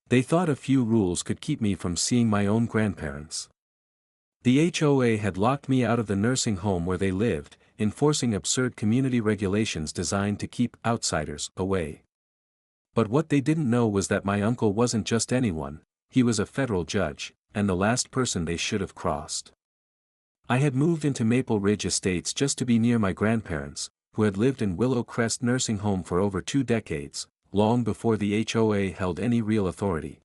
They thought a few rules could keep me from seeing my own grandparents. The HOA had locked me out of the nursing home where they lived, enforcing absurd community regulations designed to keep outsiders away. But what they didn't know was that my uncle wasn't just anyone, he was a federal judge, and the last person they should have crossed. I had moved into Maple Ridge Estates just to be near my grandparents, who had lived in Willow Crest Nursing Home for over 2 decades, long before the HOA held any real authority.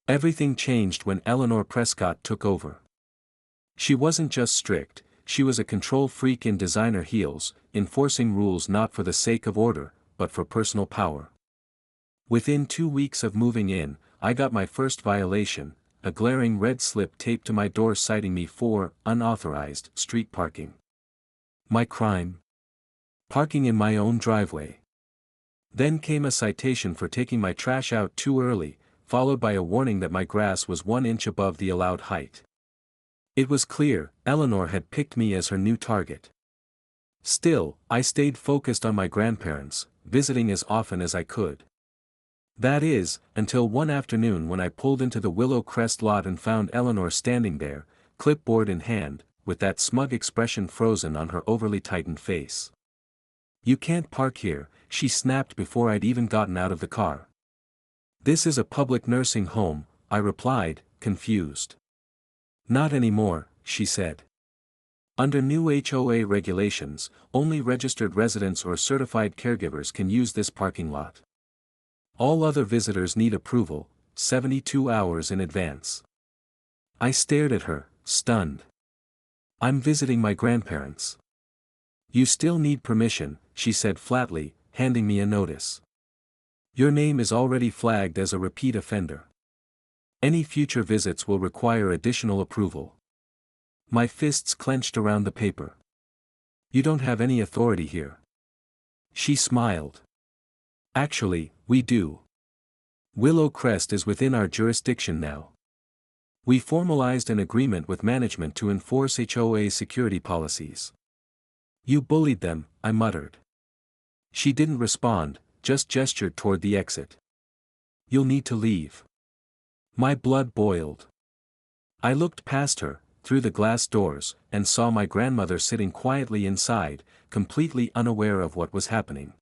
Everything changed when Eleanor Prescott took over. She wasn't just strict, she was a control freak in designer heels, enforcing rules not for the sake of order, but for personal power. Within 2 weeks of moving in, I got my first violation, a glaring red slip taped to my door citing me for unauthorized street parking. My crime? Parking in my own driveway. Then came a citation for taking my trash out too early, followed by a warning that my grass was 1 inch above the allowed height. It was clear, Eleanor had picked me as her new target. Still, I stayed focused on my grandparents, visiting as often as I could. That is, until one afternoon when I pulled into the Willow Crest lot and found Eleanor standing there, clipboard in hand, with that smug expression frozen on her overly tightened face. "You can't park here," she snapped before I'd even gotten out of the car. "This is a public nursing home," I replied, confused. "Not anymore," she said. "Under new HOA regulations, only registered residents or certified caregivers can use this parking lot. All other visitors need approval, 72 hours in advance." I stared at her, stunned. "I'm visiting my grandparents." "You still need permission," she said flatly, handing me a notice. "Your name is already flagged as a repeat offender. Any future visits will require additional approval." My fists clenched around the paper. "You don't have any authority here." She smiled. "Actually, we do. Willow Crest is within our jurisdiction now. We formalized an agreement with management to enforce HOA security policies." "You bullied them," I muttered. She didn't respond, just gestured toward the exit. "You'll need to leave." My blood boiled. I looked past her, through the glass doors, and saw my grandmother sitting quietly inside, completely unaware of what was happening.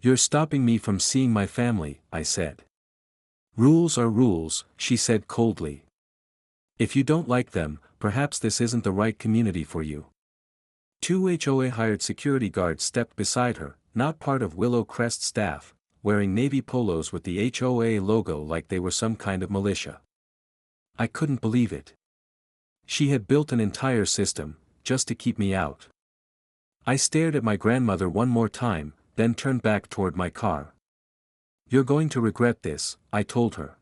"You're stopping me from seeing my family," I said. "Rules are rules," she said coldly. "If you don't like them, perhaps this isn't the right community for you." 2 HOA-hired security guards stepped beside her, not part of Willow Crest staff, wearing navy polos with the HOA logo like they were some kind of militia. I couldn't believe it. She had built an entire system, just to keep me out. I stared at my grandmother one more time, then turned back toward my car. "You're going to regret this," I told her.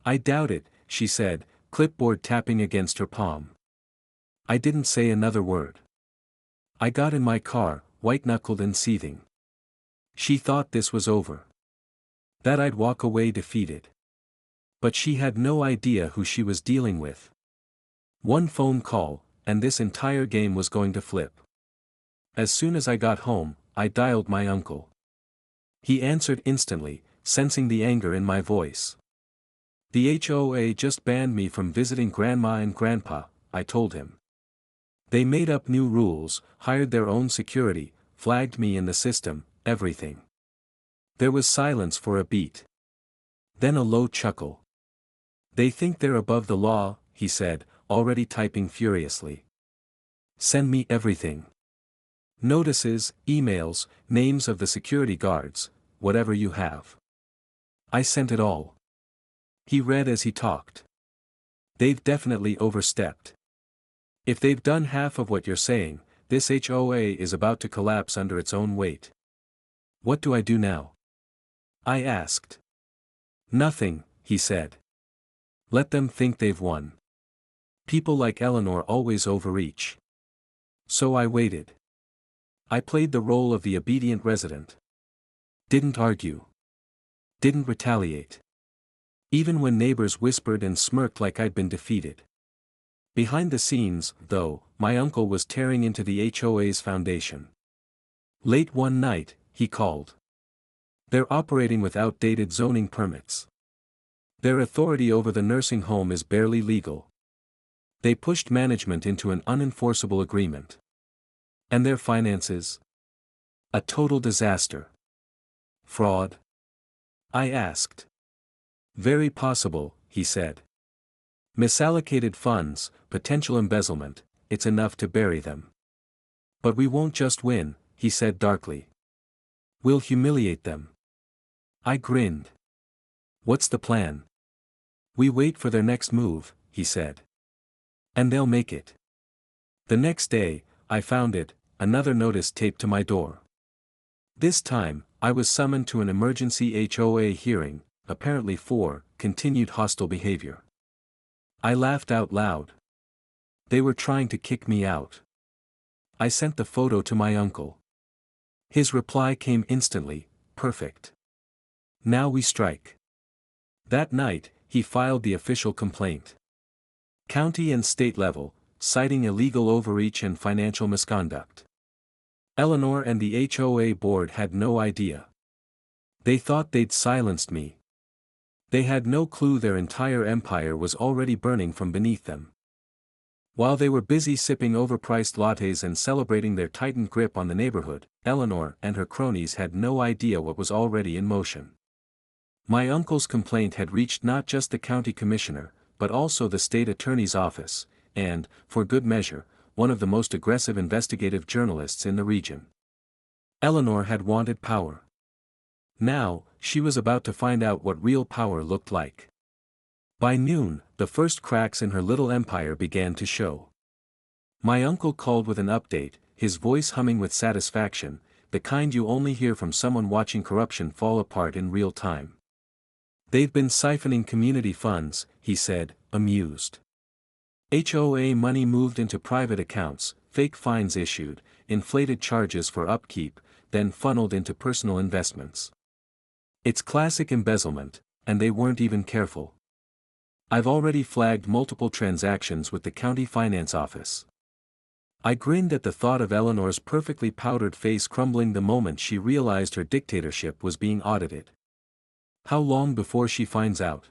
"I doubt it," she said, clipboard tapping against her palm. I didn't say another word. I got in my car, white-knuckled and seething. She thought this was over. That I'd walk away defeated. But she had no idea who she was dealing with. One phone call, and this entire game was going to flip. As soon as I got home, I dialed my uncle. He answered instantly, sensing the anger in my voice. "The HOA just banned me from visiting Grandma and Grandpa," I told him. "They made up new rules, hired their own security, flagged me in the system, everything." There was silence for a beat. Then a low chuckle. "They think they're above the law," he said, already typing furiously. "Send me everything. Notices, emails, names of the security guards, whatever you have." I sent it all. He read as he talked. "They've definitely overstepped. If they've done half of what you're saying, this HOA is about to collapse under its own weight." "What do I do now?" I asked. "Nothing," he said. "Let them think they've won. People like Eleanor always overreach." So I waited. I played the role of the obedient resident. Didn't argue. Didn't retaliate. Even when neighbors whispered and smirked like I'd been defeated. Behind the scenes, though, my uncle was tearing into the HOA's foundation. Late one night, he called. "They're operating with outdated zoning permits. Their authority over the nursing home is barely legal. They pushed management into an unenforceable agreement. And their finances? A total disaster. Fraud? I asked. Very possible, he said. Misallocated funds, potential embezzlement, it's enough to bury them. But we won't just win, he said darkly. We'll humiliate them. I grinned. What's the plan? We wait for their next move, he said. And they'll make it. The next day, I found it, another notice taped to my door. This time, I was summoned to an emergency HOA hearing, apparently for continued hostile behavior. I laughed out loud. They were trying to kick me out. I sent the photo to my uncle. His reply came instantly, perfect. Now we strike. That night, he filed the official complaint. County and state level, citing illegal overreach and financial misconduct. Eleanor and the HOA board had no idea. They thought they'd silenced me. They had no clue their entire empire was already burning from beneath them. While they were busy sipping overpriced lattes and celebrating their tightened grip on the neighborhood, Eleanor and her cronies had no idea what was already in motion. My uncle's complaint had reached not just the county commissioner, but also the state attorney's office, and, for good measure, one of the most aggressive investigative journalists in the region. Eleanor had wanted power. Now, she was about to find out what real power looked like. By noon, the first cracks in her little empire began to show. My uncle called with an update, his voice humming with satisfaction, the kind you only hear from someone watching corruption fall apart in real time. They've been siphoning community funds, he said, amused. HOA money moved into private accounts, fake fines issued, inflated charges for upkeep, then funneled into personal investments. It's classic embezzlement, and they weren't even careful. I've already flagged multiple transactions with the county finance office. I grinned at the thought of Eleanor's perfectly powdered face crumbling the moment she realized her dictatorship was being audited. How long before she finds out?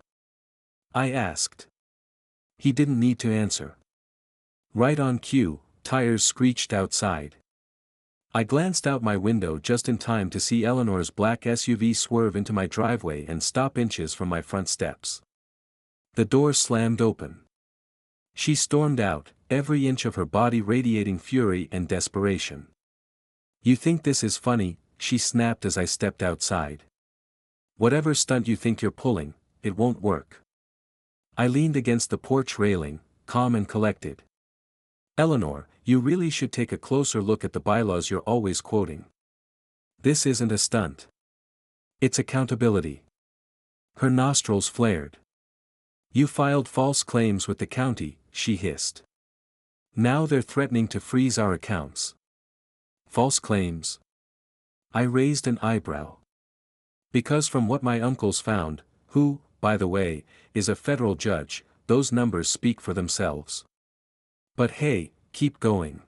I asked. He didn't need to answer. Right on cue, tires screeched outside. I glanced out my window just in time to see Eleanor's black SUV swerve into my driveway and stop inches from my front steps. The door slammed open. She stormed out, every inch of her body radiating fury and desperation. You think this is funny, she snapped as I stepped outside. Whatever stunt you think you're pulling, it won't work. I leaned against the porch railing, calm and collected. Eleanor, you really should take a closer look at the bylaws you're always quoting. This isn't a stunt. It's accountability. Her nostrils flared. You filed false claims with the county, she hissed. Now they're threatening to freeze our accounts. False claims? I raised an eyebrow. Because from what my uncle's found, who, by the way, is a federal judge, those numbers speak for themselves. But hey, keep going.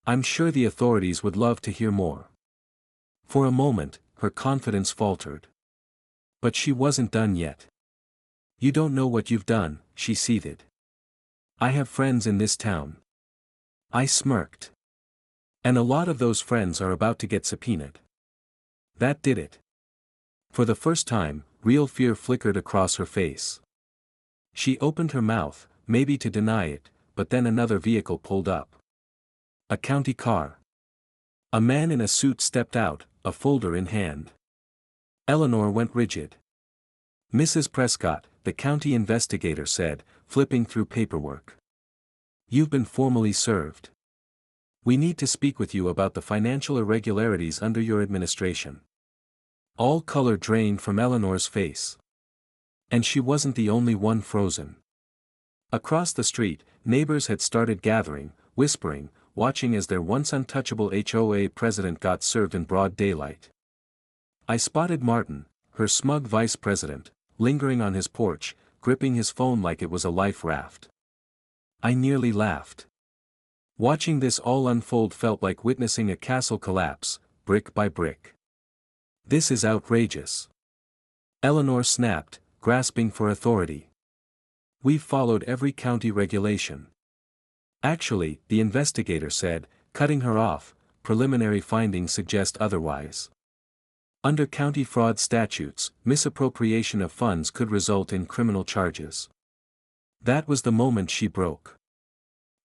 I'm sure the authorities would love to hear more. For a moment, her confidence faltered. But she wasn't done yet. You don't know what you've done, she seethed. I have friends in this town. I smirked. And a lot of those friends are about to get subpoenaed. That did it. For the first time, real fear flickered across her face. She opened her mouth, maybe to deny it, but then another vehicle pulled up. A county car. A man in a suit stepped out, a folder in hand. Eleanor went rigid. Mrs. Prescott, the county investigator said, flipping through paperwork. You've been formally served. We need to speak with you about the financial irregularities under your administration. All color drained from Eleanor's face. And she wasn't the only one frozen. Across the street, neighbors had started gathering, whispering, watching as their once untouchable HOA president got served in broad daylight. I spotted Martin, her smug vice president, lingering on his porch, gripping his phone like it was a life raft. I nearly laughed. Watching this all unfold felt like witnessing a castle collapse, brick by brick. This is outrageous. Eleanor snapped, grasping for authority. "We've followed every county regulation." "Actually," the investigator said, cutting her off, "preliminary findings suggest otherwise. Under county fraud statutes, misappropriation of funds could result in criminal charges." That was the moment she broke.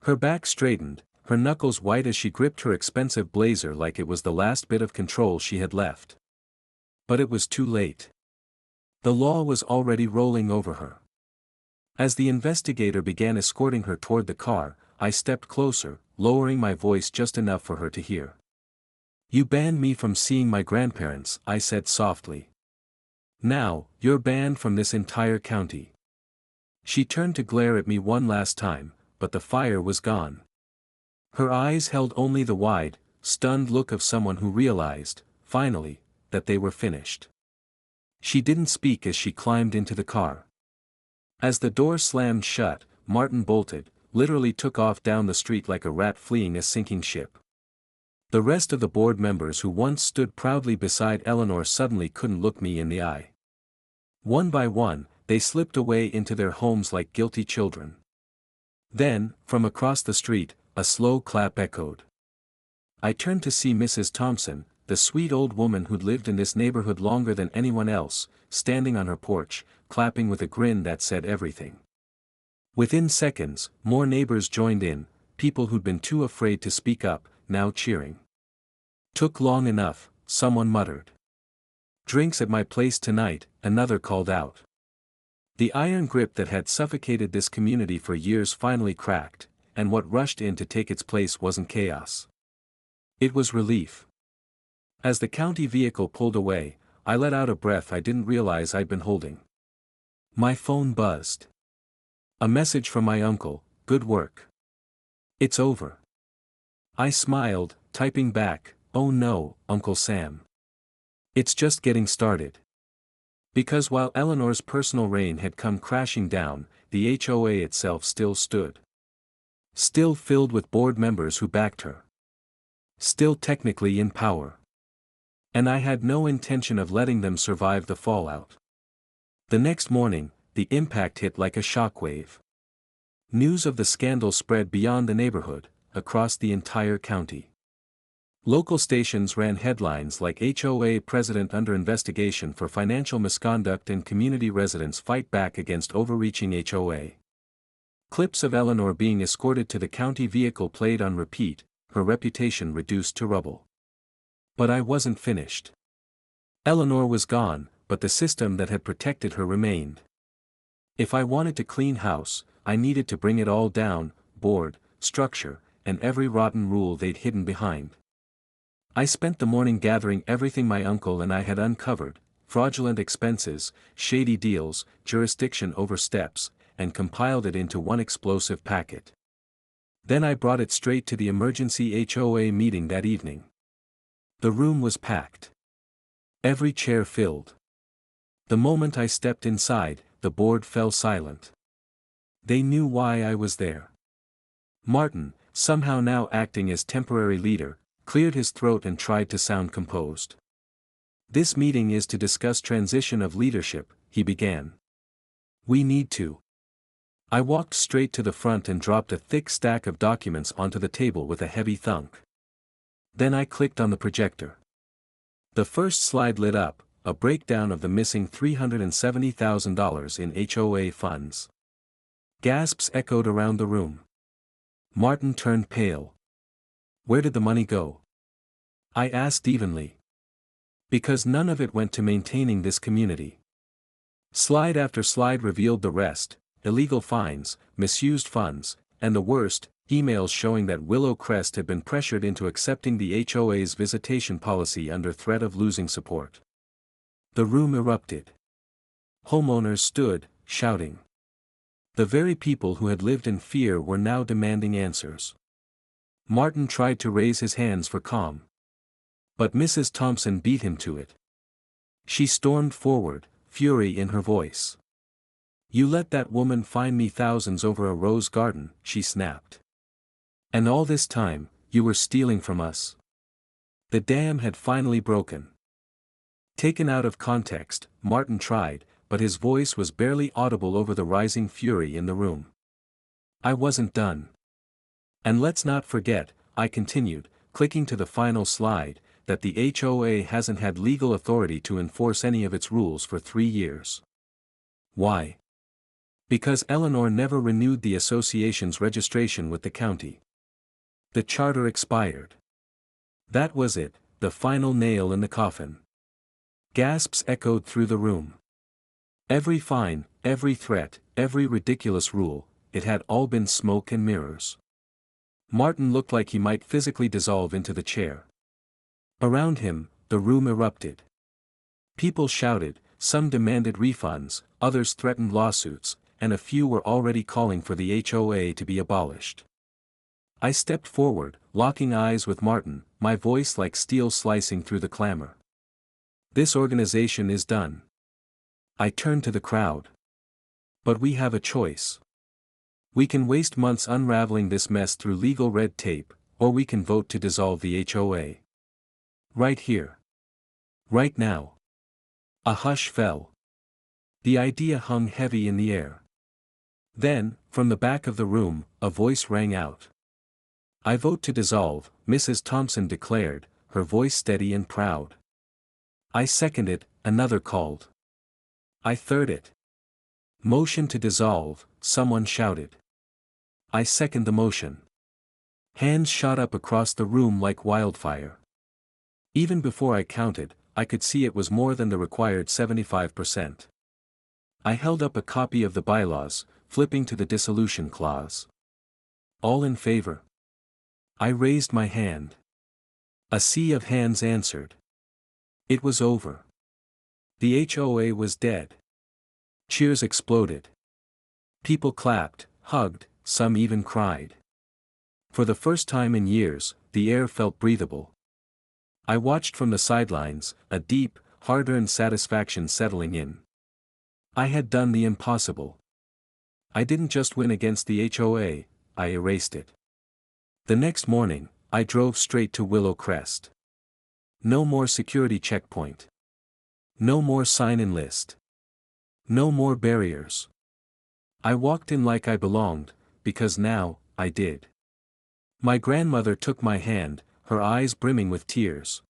Her back straightened, her knuckles white as she gripped her expensive blazer like it was the last bit of control she had left. But it was too late. The law was already rolling over her. As the investigator began escorting her toward the car, I stepped closer, lowering my voice just enough for her to hear. "You banned me from seeing my grandparents," I said softly. "Now, you're banned from this entire county." She turned to glare at me one last time, but the fire was gone. Her eyes held only the wide, stunned look of someone who realized, finally, that they were finished. She didn't speak as she climbed into the car. As the door slammed shut, Martin bolted, literally took off down the street like a rat fleeing a sinking ship. The rest of the board members who once stood proudly beside Eleanor suddenly couldn't look me in the eye. One by one, they slipped away into their homes like guilty children. Then, from across the street, a slow clap echoed. I turned to see Mrs. Thompson, the sweet old woman who'd lived in this neighborhood longer than anyone else, standing on her porch, clapping with a grin that said everything. Within seconds, more neighbors joined in, people who'd been too afraid to speak up, now cheering. "Took long enough," someone muttered. "Drinks at my place tonight," another called out. The iron grip that had suffocated this community for years finally cracked, and what rushed in to take its place wasn't chaos. It was relief. As the county vehicle pulled away, I let out a breath I didn't realize I'd been holding. My phone buzzed. A message from my uncle, "Good work. It's over." I smiled, typing back, "Oh no, Uncle Sam. It's just getting started." Because while Eleanor's personal reign had come crashing down, the HOA itself still stood. Still filled with board members who backed her. Still technically in power. And I had no intention of letting them survive the fallout. The next morning, the impact hit like a shockwave. News of the scandal spread beyond the neighborhood, across the entire county. Local stations ran headlines like "HOA President under investigation for financial misconduct" and "Community residents fight back against overreaching HOA." Clips of Eleanor being escorted to the county vehicle played on repeat, her reputation reduced to rubble. But I wasn't finished. Eleanor was gone, but the system that had protected her remained. If I wanted to clean house, I needed to bring it all down: board, structure, and every rotten rule they'd hidden behind. I spent the morning gathering everything my uncle and I had uncovered: fraudulent expenses, shady deals, jurisdiction oversteps, and compiled it into one explosive packet. Then I brought it straight to the emergency HOA meeting that evening. The room was packed. Every chair filled. The moment I stepped inside, the board fell silent. They knew why I was there. Martin, somehow now acting as temporary leader, cleared his throat and tried to sound composed. "This meeting is to discuss transition of leadership," he began. "We need to." I walked straight to the front and dropped a thick stack of documents onto the table with a heavy thunk. Then I clicked on the projector. The first slide lit up, a breakdown of the missing $370,000 in HOA funds. Gasps echoed around the room. Martin turned pale. "Where did the money go?" I asked evenly. "Because none of it went to maintaining this community." Slide after slide revealed the rest: illegal fines, misused funds, and the worst, emails showing that Willow Crest had been pressured into accepting the HOA's visitation policy under threat of losing support. The room erupted. Homeowners stood, shouting. The very people who had lived in fear were now demanding answers. Martin tried to raise his hands for calm. But Mrs. Thompson beat him to it. She stormed forward, fury in her voice. "You let that woman fine me thousands over a rose garden," she snapped. "And all this time, you were stealing from us." The dam had finally broken. Taken out of context, Martin tried, but his voice was barely audible over the rising fury in the room. I wasn't done. And let's not forget, I continued, clicking to the final slide, that the HOA hasn't had legal authority to enforce any of its rules for 3 years. Why? Because Eleanor never renewed the association's registration with the county. The charter expired. That was it, the final nail in the coffin. Gasps echoed through the room. Every fine, every threat, every ridiculous rule, it had all been smoke and mirrors. Martin looked like he might physically dissolve into the chair. Around him, the room erupted. People shouted, some demanded refunds, others threatened lawsuits, and a few were already calling for the HOA to be abolished. I stepped forward, locking eyes with Martin, my voice like steel slicing through the clamor. This organization is done. I turned to the crowd. But we have a choice. We can waste months unraveling this mess through legal red tape, or we can vote to dissolve the HOA. Right here. Right now. A hush fell. The idea hung heavy in the air. Then, from the back of the room, a voice rang out. I vote to dissolve, Mrs. Thompson declared, her voice steady and proud. I second it, another called. I third it. Motion to dissolve, someone shouted. I second the motion. Hands shot up across the room like wildfire. Even before I counted, I could see it was more than the required 75%. I held up a copy of the bylaws, flipping to the dissolution clause. All in favor? I raised my hand. A sea of hands answered. It was over. The HOA was dead. Cheers exploded. People clapped, hugged, some even cried. For the first time in years, the air felt breathable. I watched from the sidelines, a deep, hard-earned satisfaction settling in. I had done the impossible. I didn't just win against the HOA, I erased it. The next morning, I drove straight to Willow Crest. No more security checkpoint. No more sign-in list. No more barriers. I walked in like I belonged, because now, I did. My grandmother took my hand, her eyes brimming with tears.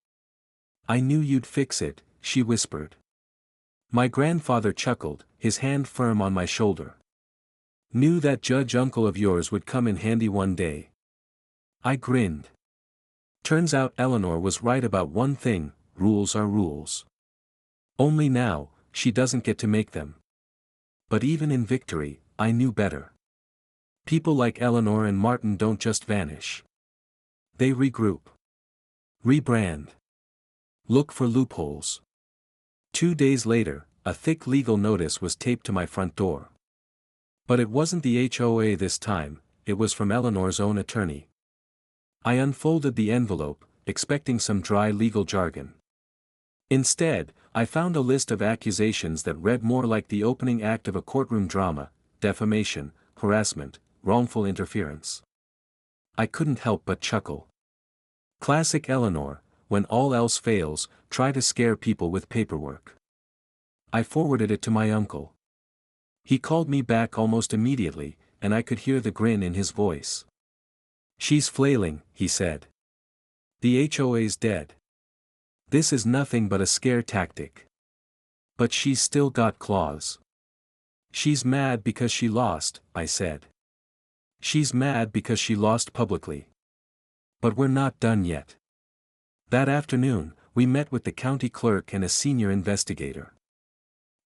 I knew you'd fix it, she whispered. My grandfather chuckled, his hand firm on my shoulder. Knew that judge uncle of yours would come in handy one day. I grinned. Turns out Eleanor was right about one thing, rules are rules. Only now, she doesn't get to make them. But even in victory, I knew better. People like Eleanor and Martin don't just vanish. They regroup. Rebrand. Look for loopholes. 2 days later, a thick legal notice was taped to my front door. But it wasn't the HOA this time, it was from Eleanor's own attorney. I unfolded the envelope, expecting some dry legal jargon. Instead, I found a list of accusations that read more like the opening act of a courtroom drama: defamation, harassment, wrongful interference. I couldn't help but chuckle. Classic Eleanor, when all else fails, try to scare people with paperwork. I forwarded it to my uncle. He called me back almost immediately, and I could hear the grin in his voice. She's flailing, he said. The HOA's dead. This is nothing but a scare tactic. But she's still got claws. She's mad because she lost, I said. She's mad because she lost publicly. But we're not done yet. That afternoon, we met with the county clerk and a senior investigator.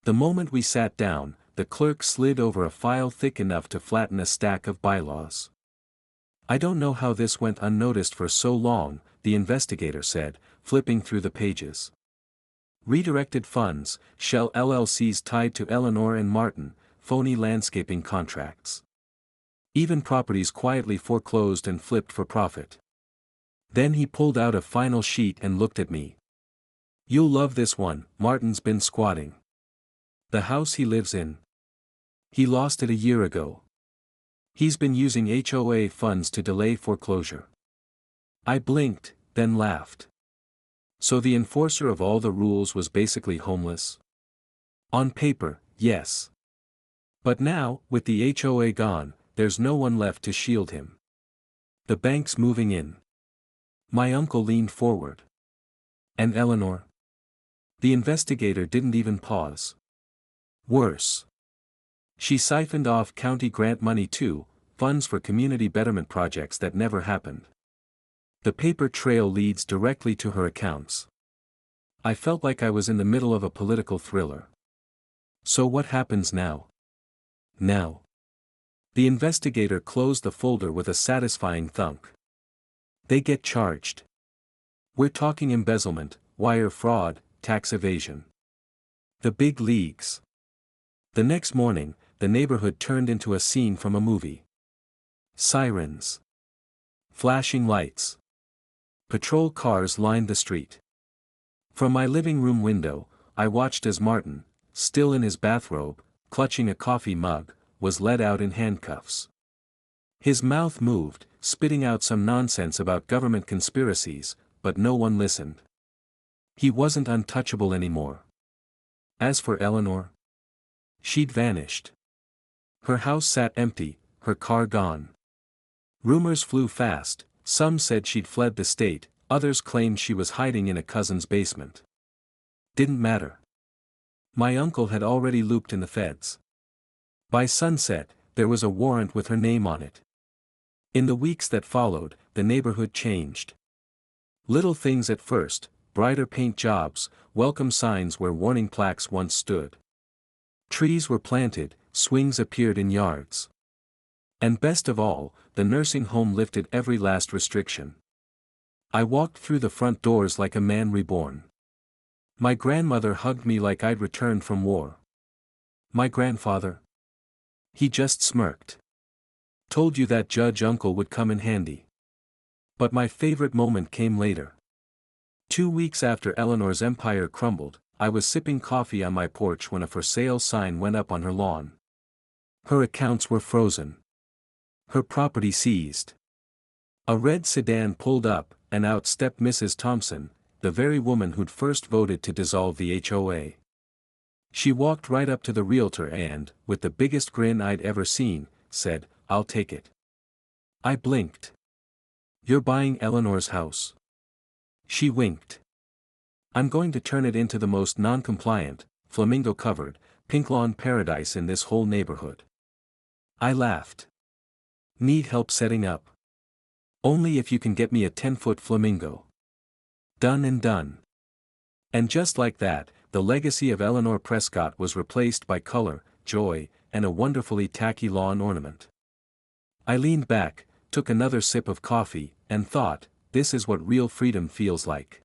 The moment we sat down, the clerk slid over a file thick enough to flatten a stack of bylaws. I don't know how this went unnoticed for so long, the investigator said, flipping through the pages. Redirected funds, shell LLCs tied to Eleanor and Martin, phony landscaping contracts. Even properties quietly foreclosed and flipped for profit. Then he pulled out a final sheet and looked at me. You'll love this one, Martin's been squatting. The house he lives in. He lost it a year ago. He's been using HOA funds to delay foreclosure. I blinked, then laughed. So the enforcer of all the rules was basically homeless? On paper, yes. But now, with the HOA gone, there's no one left to shield him. The bank's moving in. My uncle leaned forward. And Eleanor? The investigator didn't even pause. Worse. She siphoned off county grant money too, funds for community betterment projects that never happened. The paper trail leads directly to her accounts. I felt like I was in the middle of a political thriller. So what happens now? Now. The investigator closed the folder with a satisfying thunk. They get charged. We're talking embezzlement, wire fraud, tax evasion. The big leagues. The next morning, the neighborhood turned into a scene from a movie. Sirens. Flashing lights. Patrol cars lined the street. From my living room window, I watched as Martin, still in his bathrobe, clutching a coffee mug, was led out in handcuffs. His mouth moved, spitting out some nonsense about government conspiracies, but no one listened. He wasn't untouchable anymore. As for Eleanor, she'd vanished. Her house sat empty, her car gone. Rumors flew fast, some said she'd fled the state, others claimed she was hiding in a cousin's basement. Didn't matter. My uncle had already looped in the feds. By sunset, there was a warrant with her name on it. In the weeks that followed, the neighborhood changed. Little things at first, brighter paint jobs, welcome signs where warning plaques once stood. Trees were planted, swings appeared in yards. And best of all, the nursing home lifted every last restriction. I walked through the front doors like a man reborn. My grandmother hugged me like I'd returned from war. My grandfather? He just smirked. Told you that judge uncle would come in handy. But my favorite moment came later. 2 weeks after Eleanor's empire crumbled, I was sipping coffee on my porch when a for sale sign went up on her lawn. Her accounts were frozen. Her property seized. A red sedan pulled up, and out stepped Mrs. Thompson, the very woman who'd first voted to dissolve the HOA. She walked right up to the realtor and, with the biggest grin I'd ever seen, said, "I'll take it." I blinked. "You're buying Eleanor's house?" She winked. "I'm going to turn it into the most non-compliant, flamingo-covered, pink lawn paradise in this whole neighborhood." I laughed. "Need help setting up?" "Only if you can get me a 10-foot flamingo." Done and done. And just like that, the legacy of Eleanor Prescott was replaced by color, joy, and a wonderfully tacky lawn ornament. I leaned back, took another sip of coffee, and thought, this is what real freedom feels like.